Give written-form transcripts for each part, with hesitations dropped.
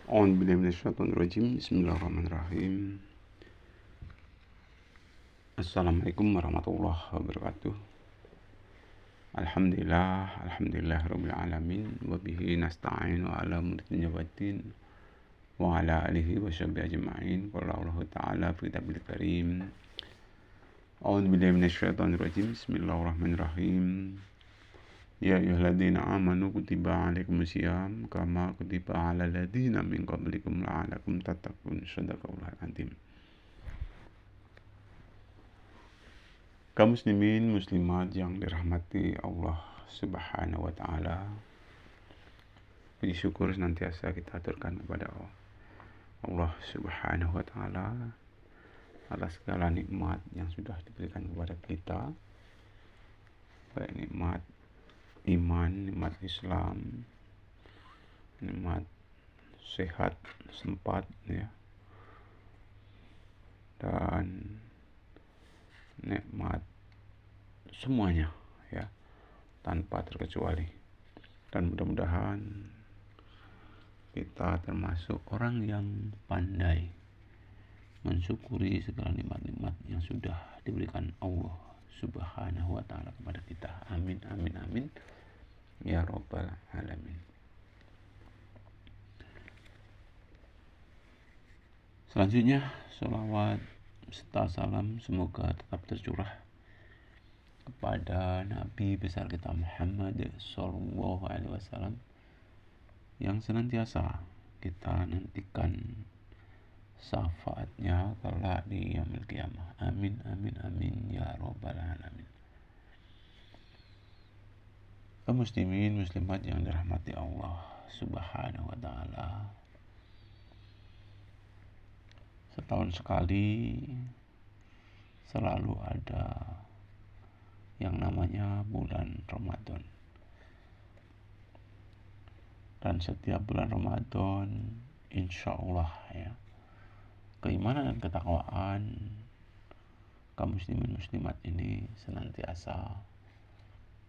A'udzubillahiminasyaitonirrajim. Bismillahirrahmanirrahim. Assalamualaikum warahmatullahi wabarakatuh. Alhamdulillahirabbil alamin wa bihi nasta'inu ala umuri dunya waddin wa ala alihi wa sahbihi ajma'in. Qala Allah ta'ala fi kitabil karim. A'udzubillahiminasyaitonirrajim. Bismillahirrahmanirrahim. Ya ayyuhalladzina amanu kutiba alaikumusiyam kama kutiba alal ladzina min qablikum la'alakum tattaqun. Shadaqallahul azim. Kaum muslimin muslimat yang dirahmati Allah Subhanahu wa taala. Puji syukur senantiasa kita aturkan kepada Allah Subhanahu wa taala atas segala nikmat yang sudah diberikan kepada kita. Baik nikmat iman, nikmat Islam, nikmat sehat sempat ya, dan nikmat semuanya ya, tanpa terkecuali. Dan mudah-mudahan kita termasuk orang yang pandai mensyukuri segala nikmat-nikmat yang sudah diberikan Allah Subhanahu wa taala kepada kita. Amin amin amin ya rabbal alamin. Selanjutnya sholawat serta salam semoga tetap tercurah kepada Nabi besar kita Muhammad Sallallahu Alaihi Wasallam yang senantiasa kita nantikan syafaatnya kelak di yaumil qiyamah. Amin amin amin ya rabbal alamin. Kaum muslimin muslimat yang dirahmati Allah Subhanahu wa taala, setahun sekali selalu ada yang namanya bulan Ramadan. Dan setiap bulan Ramadan insya Allah ya, keimanan dan ketakwaan kaum muslimin muslimat ini senantiasa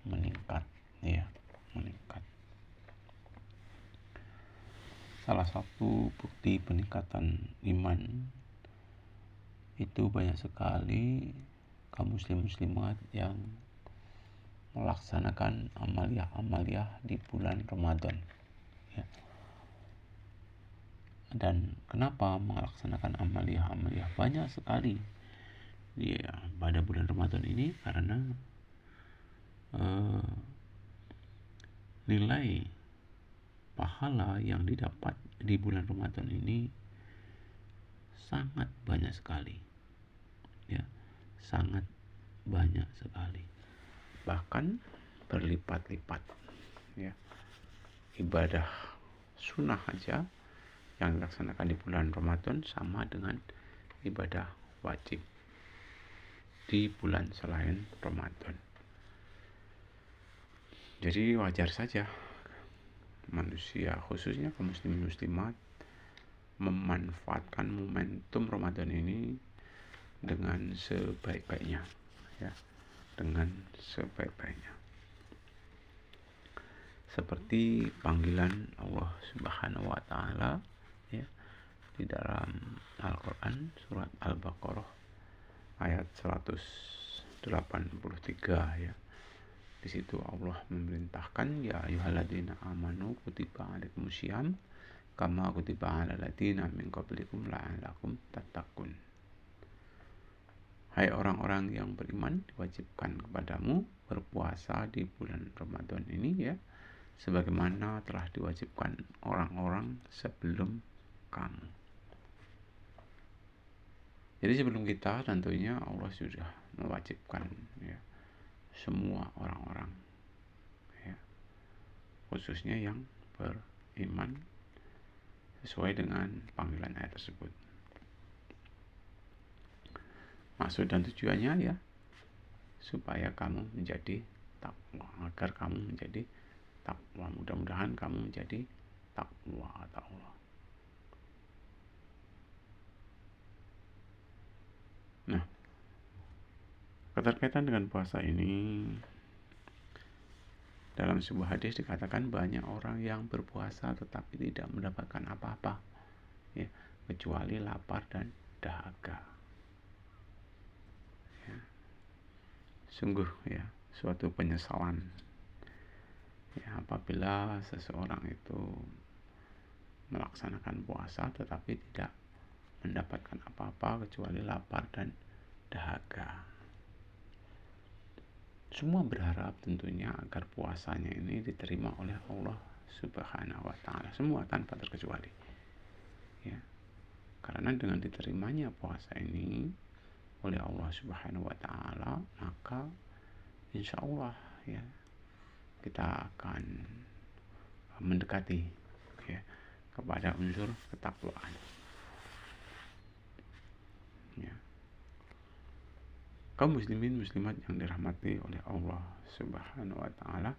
meningkat ya, meningkat. Salah satu bukti peningkatan iman itu banyak sekali kaum muslim muslimat yang melaksanakan amaliyah di bulan Ramadan ya. Dan kenapa melaksanakan amaliyah banyak sekali ya pada bulan Ramadan ini? Karena nilai pahala yang didapat di bulan Ramadan ini sangat banyak sekali ya, sangat banyak sekali, bahkan berlipat-lipat ya. Ibadah sunnah aja yang dilaksanakan di bulan Ramadan sama dengan ibadah wajib di bulan selain Ramadan. Jadi wajar saja manusia, khususnya kaum muslimin muslimat, memanfaatkan momentum Ramadan ini dengan sebaik-baiknya ya, dengan sebaik-baiknya. Seperti panggilan Allah Subhanahu wa taala ya di dalam Al-Qur'an surat Al-Baqarah ayat 183 ya. Di situ Allah memerintahkan, ya ayyuhalladzina amanu kutiba alaikumusiyam kama kutiba alal ladzina min qablikum la'allakum tattaqun. Hai orang-orang yang beriman, diwajibkan kepadamu berpuasa di bulan Ramadan ini ya, sebagaimana telah diwajibkan orang-orang sebelum kamu. Jadi sebelum kita tentunya Allah sudah mewajibkan ya semua orang-orang ya, khususnya yang beriman sesuai dengan panggilan ayat tersebut. Maksud dan tujuannya ya supaya kamu menjadi takwa, agar kamu menjadi takwa. Mudah-mudahan kamu menjadi takwa kata Allah. Nah, keterkaitan dengan puasa ini Dalam sebuah hadis dikatakan banyak orang yang berpuasa tetapi tidak mendapatkan apa-apa, ya, kecuali lapar dan dahaga. Ya. Sungguh ya suatu penyesalan ya apabila seseorang itu melaksanakan puasa tetapi tidak mendapatkan apa-apa kecuali lapar dan dahaga. Semua berharap tentunya agar puasanya ini diterima oleh Allah Subhanahu wa Ta'ala, semua tanpa terkecuali, ya. Karena dengan diterimanya puasa ini oleh Allah Subhanahu wa Ta'ala, maka insya Allah ya kita akan mendekati ya kepada unsur ketakwaan. Ya. Kaum muslimin muslimat yang dirahmati oleh Allah Subhanahu wa Ta'ala,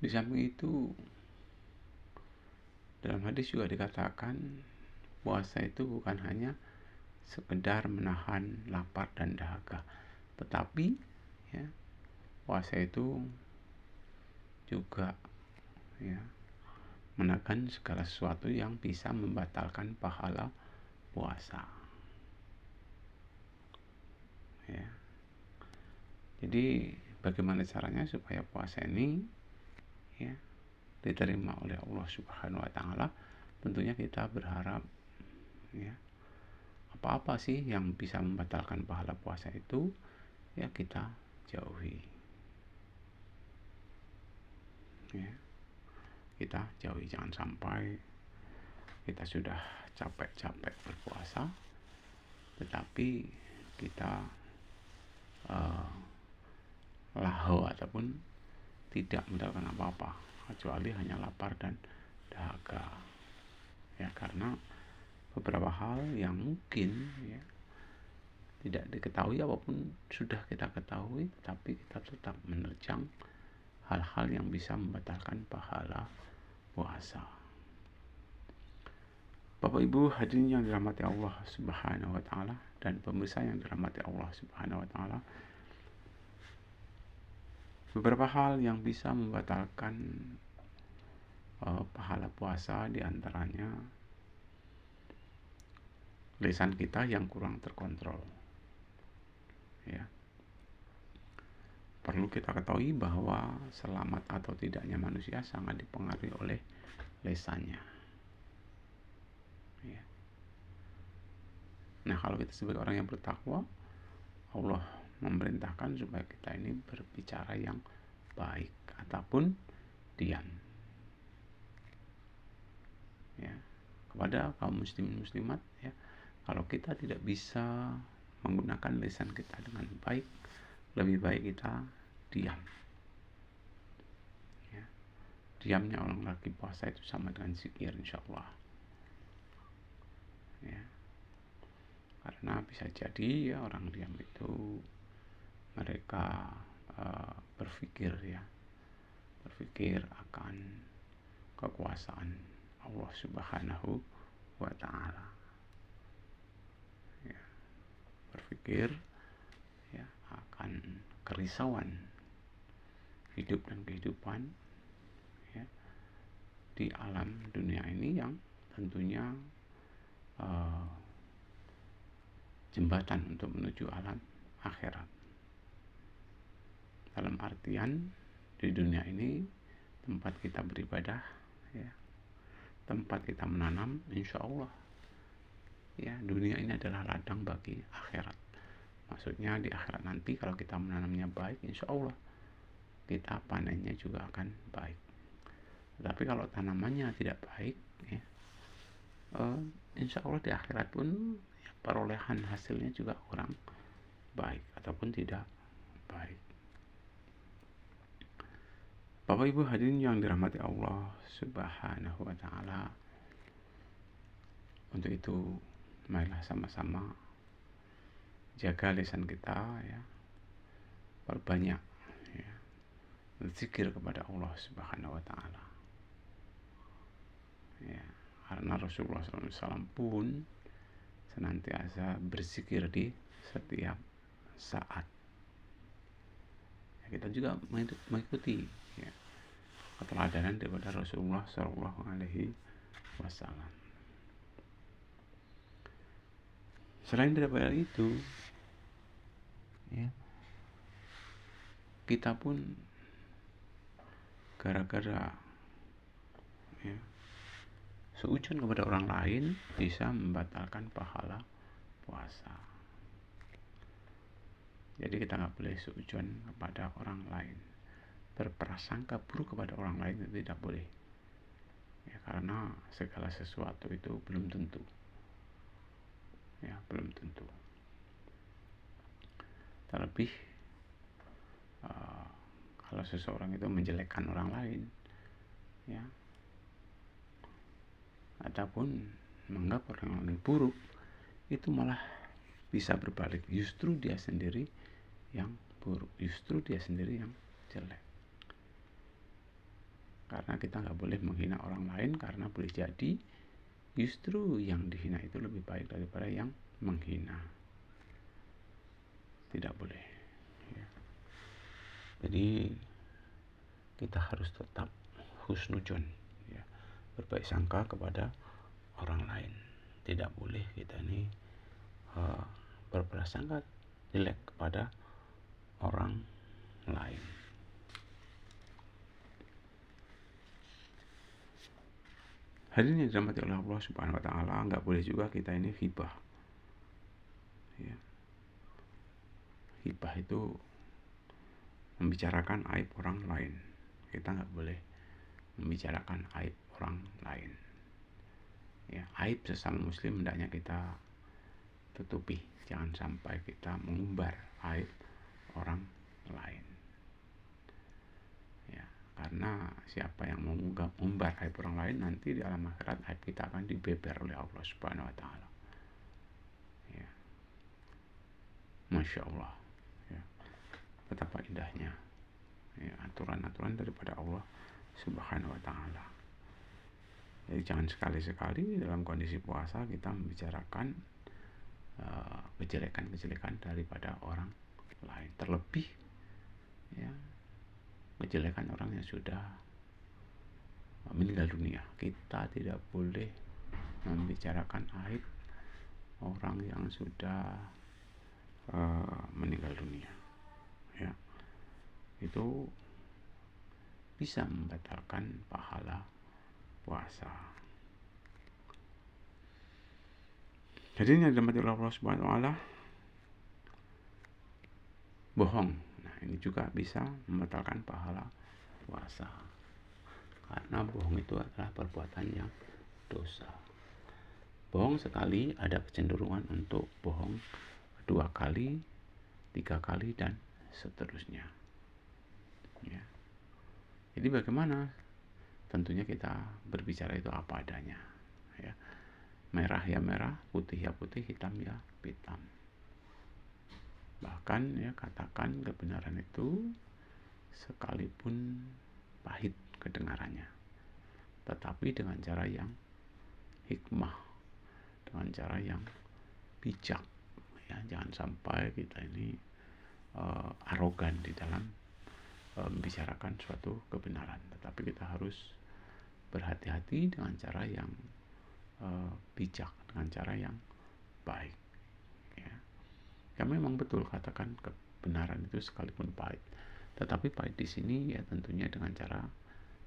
di samping itu dalam hadis juga dikatakan puasa itu bukan hanya sekedar menahan lapar dan dahaga, tetapi ya puasa itu juga ya menahan segala sesuatu yang bisa membatalkan pahala puasa. Ya. Jadi bagaimana caranya supaya puasa ini ya diterima oleh Allah Subhanahu wa Ta'ala? Tentunya kita berharap ya apa-apa sih yang bisa membatalkan pahala puasa itu ya kita jauhi. Ya. Kita jauhi, jangan sampai kita sudah capek-capek berpuasa tetapi kita lahu ataupun tidak mendapatkan apa-apa kecuali hanya lapar dan dahaga ya, karena beberapa hal yang mungkin ya tidak diketahui apapun sudah kita ketahui, tapi kita tetap menerjang hal-hal yang bisa membatalkan pahala puasa. Bapak Ibu hadirin yang dirahmati Allah Subhanahu wa Ta'ala dan pemirsa yang dirahmati Allah Subhanahu wa Ta'ala, beberapa hal yang bisa membatalkan pahala puasa diantaranya lisan kita yang kurang terkontrol. Ya. Perlu kita ketahui bahwa selamat atau tidaknya manusia sangat dipengaruhi oleh lisannya. Ya. Nah, kalau kita sebagai orang yang bertakwa, Allah memerintahkan supaya kita ini berbicara yang baik ataupun diam. Ya, kepada kaum muslimin muslimat ya, kalau kita tidak bisa menggunakan lisan kita dengan baik, lebih baik kita diam. Ya. Diamnya orang lagi puasa itu sama dengan zikir insyaallah. Ya. Karena bisa jadi ya orang diam itu mereka berpikir akan kekuasaan Allah Subhanahu wa Ta'ala. Ya. Berpikir ya akan kerisauan hidup dan kehidupan ya di alam dunia ini yang tentunya jembatan untuk menuju alam akhirat. Dalam artian di dunia ini tempat kita beribadah ya, tempat kita menanam, insya Allah ya dunia ini adalah ladang bagi akhirat. Maksudnya di akhirat nanti kalau kita menanamnya baik, insya Allah kita panennya juga akan baik. Tapi kalau tanamannya tidak baik ya, insya Allah di akhirat pun ya, perolehan hasilnya juga kurang baik ataupun tidak baik. Bapak Ibu hadirin yang dirahmati Allah Subhanahu wa Ta'ala, untuk itu marilah sama-sama jaga lisan kita ya, perbanyak ya, berzikir kepada Allah Subhanahu wa Ta'ala ya, karena Rasulullah SAW pun senantiasa berzikir di setiap saat kita juga mengikuti ya keteladanan daripada Rasulullah Shallallahu Alaihi Wasallam. Selain daripada itu, ya, kita pun gara-gara ya, seujon kepada orang lain bisa membatalkan pahala puasa. Jadi kita nggak boleh seujon kepada orang lain, berprasangka buruk kepada orang lain itu tidak boleh ya, karena segala sesuatu itu belum tentu ya, belum tentu. Terlebih kalau seseorang itu menjelekkan orang lain ya, ataupun menganggap orang lain buruk, itu malah bisa berbalik, justru dia sendiri yang buruk, justru dia sendiri yang jelek. Karena kita nggak boleh menghina orang lain, karena boleh jadi justru yang dihina itu lebih baik daripada yang menghina. Tidak boleh ya. Jadi kita harus tetap husnudzon ya, berbaik sangka kepada orang lain. Tidak boleh kita ini berprasangka jelek kepada orang lain. Hadirin yang dirahmati oleh Allah Subhanahu wa taala, enggak boleh juga kita ini ghibah. Ya. Ghibah itu membicarakan aib orang lain. Kita enggak boleh membicarakan aib orang lain. Ya, aib sesama muslim hendaknya kita tutupi. Jangan sampai kita mengumbar aib orang lain. Ya, karena siapa yang mengumbar aib orang lain, nanti di alam akhirat aib kita akan dibeber oleh Allah Subhanahu wa taala. Ya. Masya Allah. Ya. Betapa indahnya ya, aturan-aturan daripada Allah Subhanahu wa taala. Jadi jangan sekali-sekali dalam kondisi puasa kita membicarakan kejelekan-kejelekan daripada orang lain, terlebih ya kejelekan orang yang sudah meninggal dunia. Kita tidak boleh membicarakan aib orang yang sudah meninggal dunia ya, itu bisa membatalkan pahala puasa. Jadi ini dirahmati oleh Allah Subhanahu wa taala, bohong. Nah, ini juga bisa membatalkan pahala puasa. Karena bohong itu adalah perbuatan yang dosa. Bohong sekali ada kecenderungan untuk bohong 2 kali, 3 kali, dan seterusnya. Ya. Jadi bagaimana? Tentunya kita berbicara itu apa adanya. Ya. Merah ya merah, putih ya putih, hitam ya hitam. Bahkan ya katakan kebenaran itu sekalipun pahit kedengarannya, tetapi dengan cara yang hikmah, dengan cara yang bijak ya. Jangan sampai kita ini arogan di dalam membicarakan suatu kebenaran, tetapi kita harus berhati-hati dengan cara yang bijak, dengan cara yang baik ya. Ya memang betul katakan kebenaran itu sekalipun pahit, tetapi pahit di sini ya tentunya dengan cara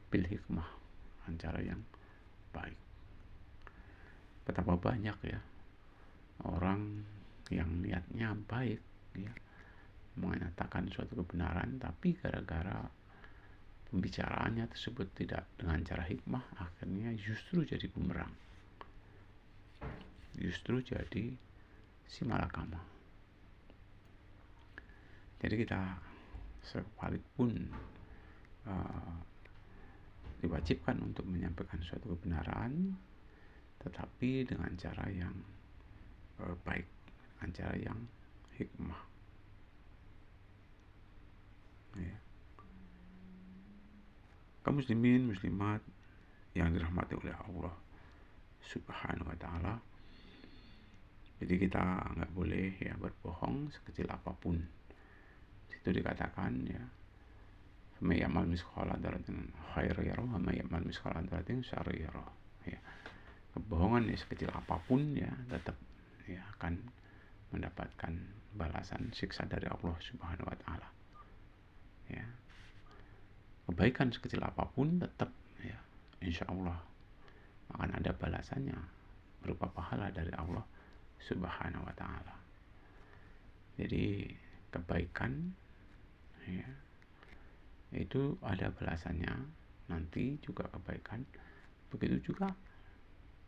bil hikmah, dengan cara yang baik. Betapa banyak ya orang yang niatnya baik ya, mengatakan suatu kebenaran, tapi gara-gara pembicaraannya tersebut tidak dengan cara hikmah, akhirnya justru jadi bumerang, justru jadi si malakama. Jadi kita sekalipun diwajibkan untuk menyampaikan suatu kebenaran, tetapi dengan cara yang baik, dengan cara yang hikmah ya. Kaum muslimin muslimat yang dirahmati oleh Allah Subhanahu wa taala, jadi kita nggak boleh ya berbohong sekecil apapun. Itu dikatakan ya, may ya'mal misqala dzarratin khairan yarah wa may ya'mal misqala dzarratin syarran yarah. Ya, kebohongan ya sekecil apapun ya tetap ya akan mendapatkan balasan siksa dari Allah Subhanahu wa taala. Ya. Kebaikan sekecil apapun tetap ya insya Allah akan ada balasannya berupa pahala dari Allah Subhanahu wa taala. Jadi kebaikan ya itu ada balasannya nanti juga kebaikan. Begitu juga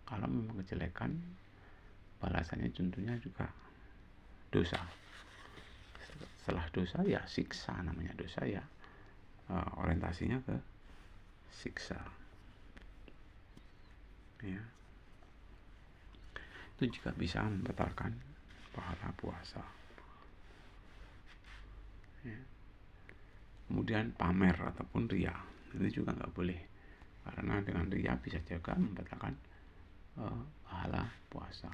kalau memang kejelekan balasannya tentunya juga dosa. Setelah dosa ya siksa, namanya dosa ya orientasinya ke siksa ya. Itu juga bisa membatalkan pahala puasa ya. Kemudian pamer ataupun ria itu juga nggak boleh, karena dengan ria bisa juga membatalkan pahala puasa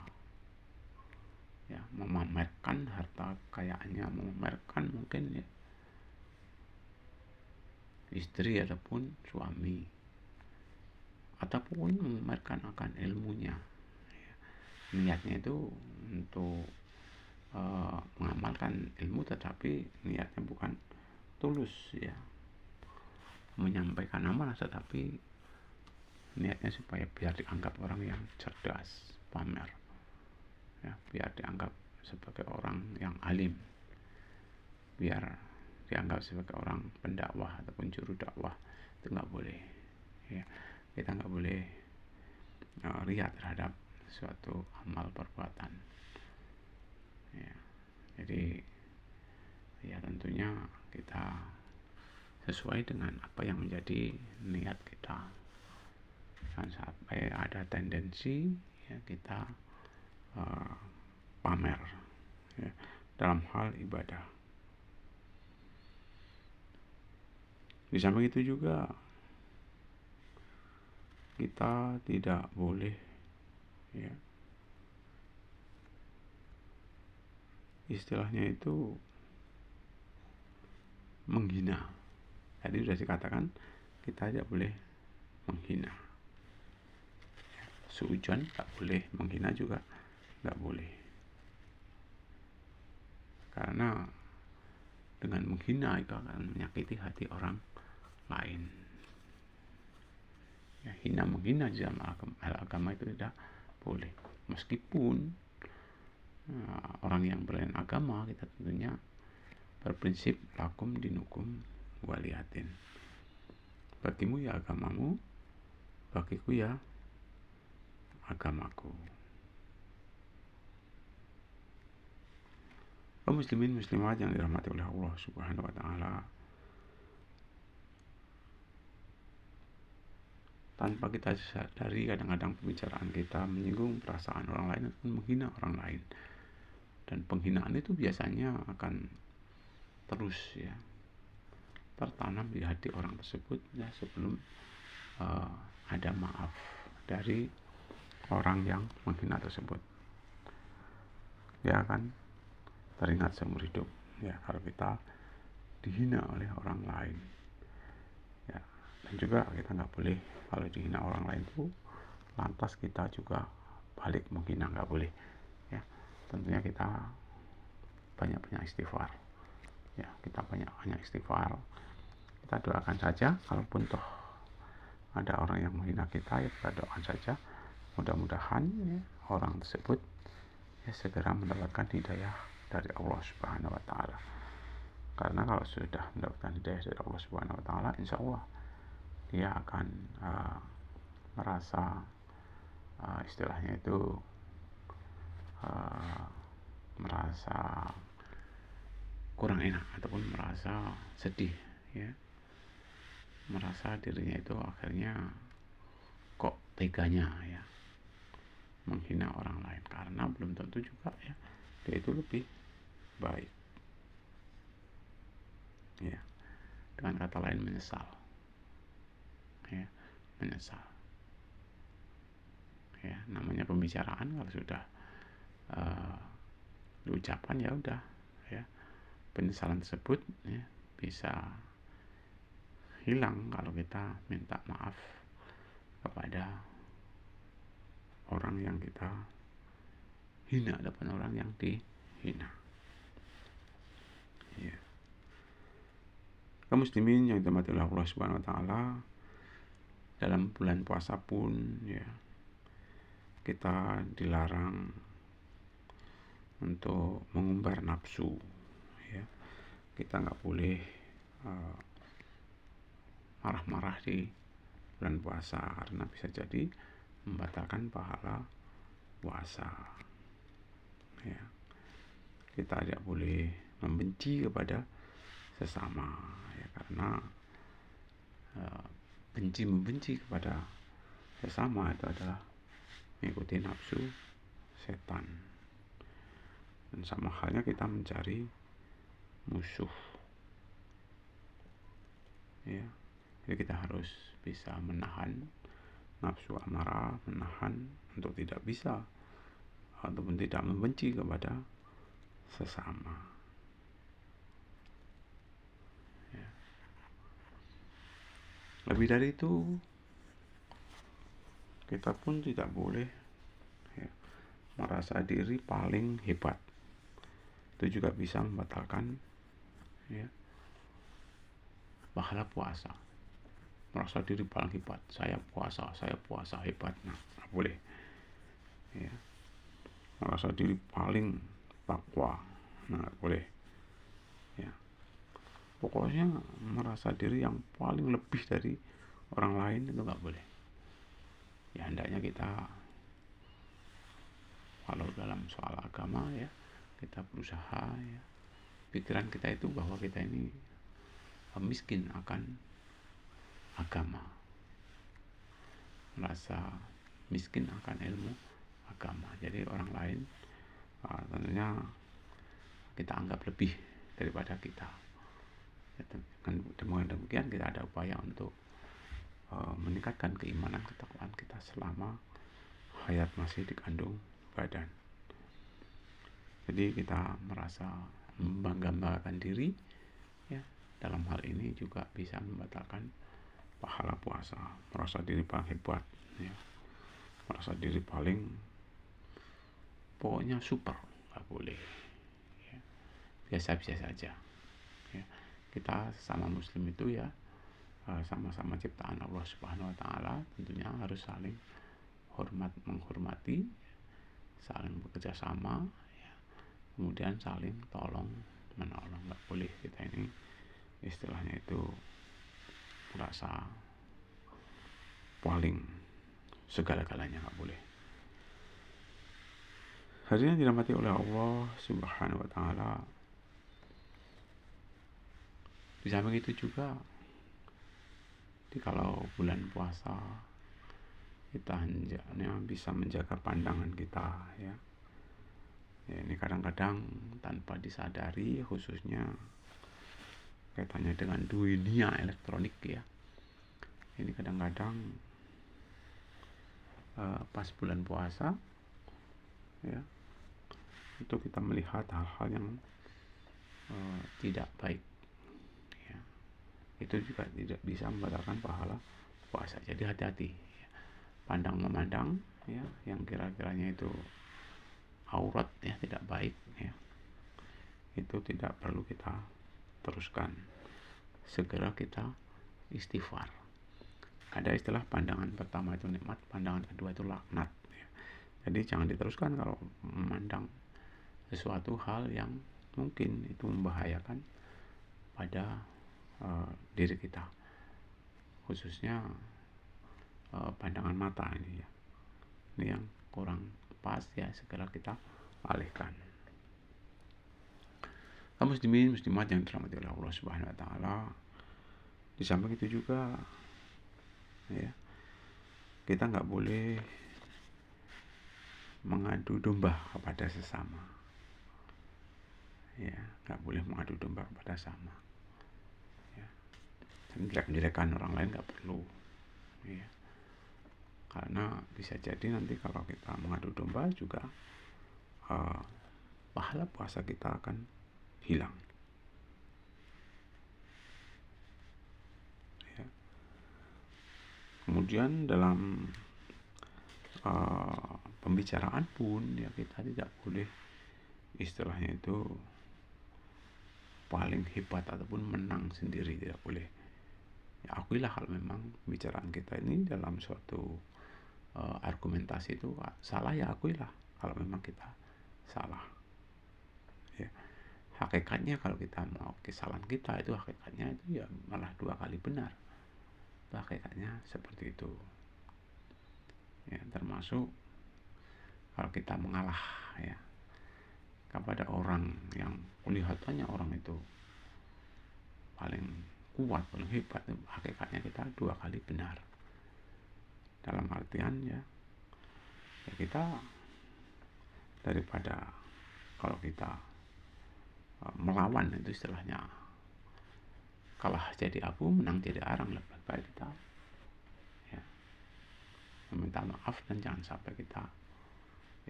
ya. Memamerkan harta kekayaannya, memamerkan mungkin ya istri ataupun suami, ataupun memamerkan akan ilmunya ya. Niatnya itu untuk mengamalkan ilmu, tetapi niatnya bukan tulus ya menyampaikan amanah, tetapi niatnya supaya biar dianggap orang yang cerdas, pamer ya, biar dianggap sebagai orang yang alim, biar dianggap sebagai orang pendakwah ataupun juru dakwah. Itu nggak boleh ya. Kita nggak boleh ria terhadap suatu amal perbuatan ya. Jadi ya tentunya kita sesuai dengan apa yang menjadi niat kita. Jangan sampai ada tendensi ya kita pamer ya, dalam hal ibadah. Di samping itu juga kita tidak boleh ya istilahnya itu menghina. Tadi sudah dikatakan kita tidak boleh menghina. Suudzon nggak boleh, menghina juga nggak boleh. Karena dengan menghina itu akan menyakiti hati orang lain. Ya, hina menghina di dalam agama itu tidak boleh. Meskipun orang yang berlain agama, kita tentunya berprinsip lakum dinukum waliyatin. Bagimu ya agamamu, bagiku ya agamaku. Kaum muslimin muslimat yang dirahmati oleh Allah Subhanahu wa taala, tanpa kita sadari kadang-kadang pembicaraan kita menyinggung perasaan orang lain ataupun menghina orang lain. Dan penghinaan itu biasanya akan terus ya tertanam di hati orang tersebut ya sebelum ada maaf dari orang yang menghina tersebut. Dia akan teringat seumur hidup ya kalau kita dihina oleh orang lain ya. Dan juga kita nggak boleh kalau dihina orang lain itu lantas kita juga balik menghina, nggak boleh ya. Tentunya kita banyak istighfar ya, kita banyak istighfar. Kita doakan saja, kalaupun toh ada orang yang menghina kita ya kita doakan saja, mudah-mudahan ya, orang tersebut ya segera mendapatkan hidayah dari Allah Subhanahu wa taala. Karena kalau sudah mendapatkan hidayah dari Allah Subhanahu wa taala, insya Allah dia akan merasa istilahnya itu merasa kurang enak ataupun merasa sedih ya, merasa dirinya itu akhirnya kok teganya ya menghina orang lain, karena belum tentu juga ya dia itu lebih baik ya. Dengan kata lain menyesal ya, menyesal ya. Namanya pembicaraan kalau sudah diucapkan ya udah ya, penyesalan tersebut ya bisa hilang kalau kita minta maaf kepada orang yang kita hina, depan orang yang dihina. Ya. Kaum muslimin yang dirahmati oleh Allah Subhanahu wa taala, dalam bulan puasa pun ya kita dilarang untuk mengumbar nafsu, ya. Kita nggak boleh marah-marah di bulan puasa karena bisa jadi membatalkan pahala puasa, ya. Kita tidak boleh membenci kepada sesama, ya, karena membenci kepada sesama itu adalah mengikuti nafsu setan, dan sama halnya kita mencari musuh, ya. Jadi kita harus bisa menahan nafsu amarah, menahan untuk tidak bisa ataupun tidak membenci kepada sesama, ya. Lebih dari itu, kita pun tidak boleh, ya, merasa diri paling hebat. Itu juga bisa membatalkan, ya, pahala puasa. Merasa diri paling hebat, saya puasa hebat, nah nggak boleh, ya. Merasa diri paling takwa, nah nggak boleh, ya. Pokoknya merasa diri yang paling lebih dari orang lain itu nggak boleh. Ya, hendaknya kita kalau dalam soal agama, ya, kita berusaha, ya, pikiran kita itu bahwa kita ini miskin akan agama, merasa miskin akan ilmu agama. Jadi orang lain tentunya kita anggap lebih daripada kita. Dengan demikian kita ada upaya untuk meningkatkan keimanan ketakwaan kita selama hayat masih dikandung badan. Jadi kita merasa membanggakan diri, ya, dalam hal ini juga bisa membatalkan pahala puasa. Merasa diri paling hebat, ya, merasa diri paling pokoknya super, nggak boleh, ya. Biasa-biasa saja, ya. Kita sama muslim itu, ya, sama-sama ciptaan Allah Subhanahu wa taala, tentunya harus saling menghormati, saling bekerja sama, ya. Kemudian saling tolong menolong. Nggak boleh kita ini istilahnya itu merasa paling segala-galanya, nggak boleh. Hadirin dirahmati oleh Allah Subhanahu wa taala, di samping itu juga kalau bulan puasa kita hendaknya bisa menjaga pandangan kita, ya. Ya, ini kadang-kadang tanpa disadari, khususnya kaitannya dengan dunia elektronik, ya. Ini kadang-kadang pas bulan puasa, ya, itu kita melihat hal-hal yang tidak baik, ya. Itu juga tidak bisa membatalkan pahala puasa. Jadi hati-hati, ya. Pandang memandang, ya, yang kira-kiranya itu aurat, ya, tidak baik, ya, itu tidak perlu kita teruskan. Segera kita istighfar. Ada istilah pandangan pertama itu nikmat, pandangan kedua itu laknat, ya. Jadi jangan diteruskan kalau memandang sesuatu hal yang mungkin itu membahayakan pada diri kita, khususnya pandangan mata ini, ya. Ini yang kurang pas, ya, segera kita alihkan. Kaum muslimin muslimat yang dirahmati oleh Allah Subhanahu wa taala, di samping itu juga, ya, kita nggak boleh mengadu domba kepada sesama, ya, nggak boleh mengadu domba kepada sesama, ya. Menjelek-jelekan orang lain nggak perlu, ya, karena bisa jadi nanti kalau kita mengadu domba juga pahala puasa kita akan hilang, ya. Kemudian dalam pembicaraan pun ya kita tidak boleh istilahnya itu paling hebat ataupun menang sendiri, tidak boleh. Ya akuilah kalau memang pembicaraan kita ini dalam suatu argumentasi itu salah, ya akuilah kalau memang kita salah. Ya. Hakikatnya kalau kita mau kesalahan kita itu hakikatnya itu ya malah 2 kali benar. Itu hakikatnya seperti itu. Ya, termasuk kalau kita mengalah ya kepada orang yang kelihatannya orang itu paling kuat, paling hebat, hakikatnya kita 2 kali benar. Dalam artian ya kita daripada kalau kita melawan itu istilahnya kalah jadi abu, menang jadi arang, lebih baik kita ya meminta maaf dan jangan sampai kita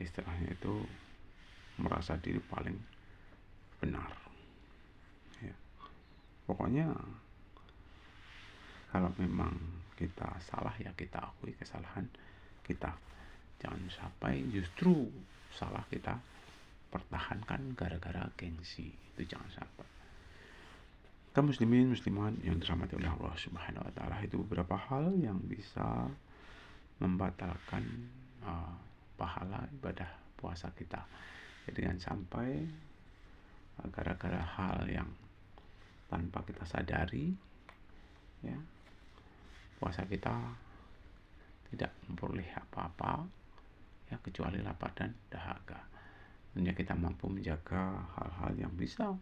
istilahnya itu merasa diri paling benar. Ya. Pokoknya kalau memang kita salah ya kita akui kesalahan kita. Jangan sampai justru salah kita pertahankan gara-gara gengsi. Itu jangan sampai. Kaum muslimin muslimat yang dirahmati oleh Allah Subhanahu wa taala, itu beberapa hal yang bisa membatalkan pahala ibadah puasa kita. Jadi jangan sampai gara-gara hal yang tanpa kita sadari ya puasa kita tidak memperoleh apa-apa ya kecuali lapar dan dahaga. Tentunya kita mampu menjaga hal-hal yang bisa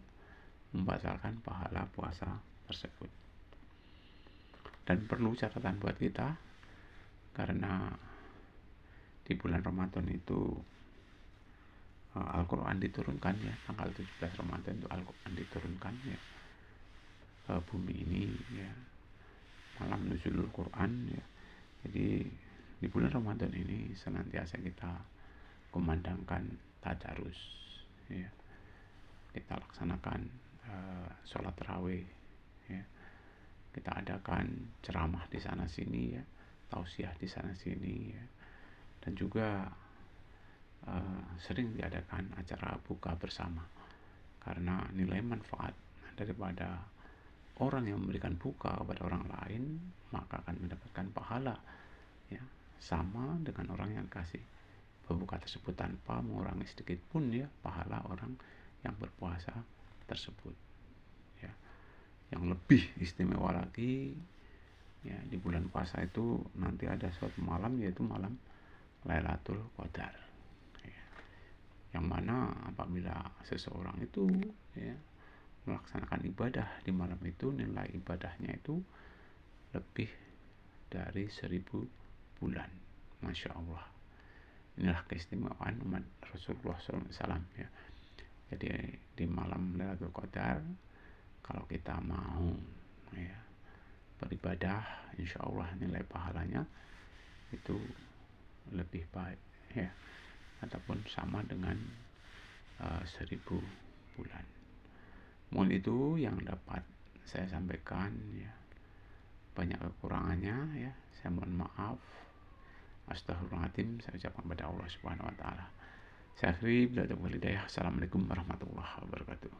membatalkan pahala puasa tersebut. Dan perlu catatan buat kita, karena di bulan Ramadan itu Al-Quran diturunkan ya, tanggal 17 Ramadan itu Al-Quran diturunkan ya ke bumi ini ya, malam nuzulul Quran ya. Jadi di bulan Ramadan ini senantiasa kita kumandangkan tadarus ya. Kita laksanakan sholat tarawih ya. Kita adakan ceramah di sana sini ya, tausiah di sana sini ya. Dan juga sering diadakan acara buka bersama, karena nilai manfaat daripada orang yang memberikan buka kepada orang lain maka akan mendapatkan pahala ya, sama dengan orang yang kasih berbuka tersebut tanpa mengurangi sedikit pun ya pahala orang yang berpuasa tersebut ya. Yang lebih istimewa lagi ya, di bulan puasa itu nanti ada suatu malam, yaitu malam Lailatul Qadar ya. Yang mana apabila seseorang itu ya melaksanakan ibadah di malam itu, nilai ibadahnya itu lebih dari 1000 bulan. Masya Allah. Inilah keistimewaan umat Rasulullah SAW ya. Jadi di malam Lailatul Qadar kalau kita mau ya beribadah, insya Allah nilai pahalanya itu lebih baik ya, ataupun sama dengan 1000 bulan. Mungkin itu yang dapat saya sampaikan ya. Banyak kekurangannya ya, saya mohon maaf. Astaghfirullahaladzim, saya ucapkan kepada Allah Subhanahu wa taala. Saya akhiri bila ada walidayah. Assalamualaikum warahmatullahi wabarakatuh.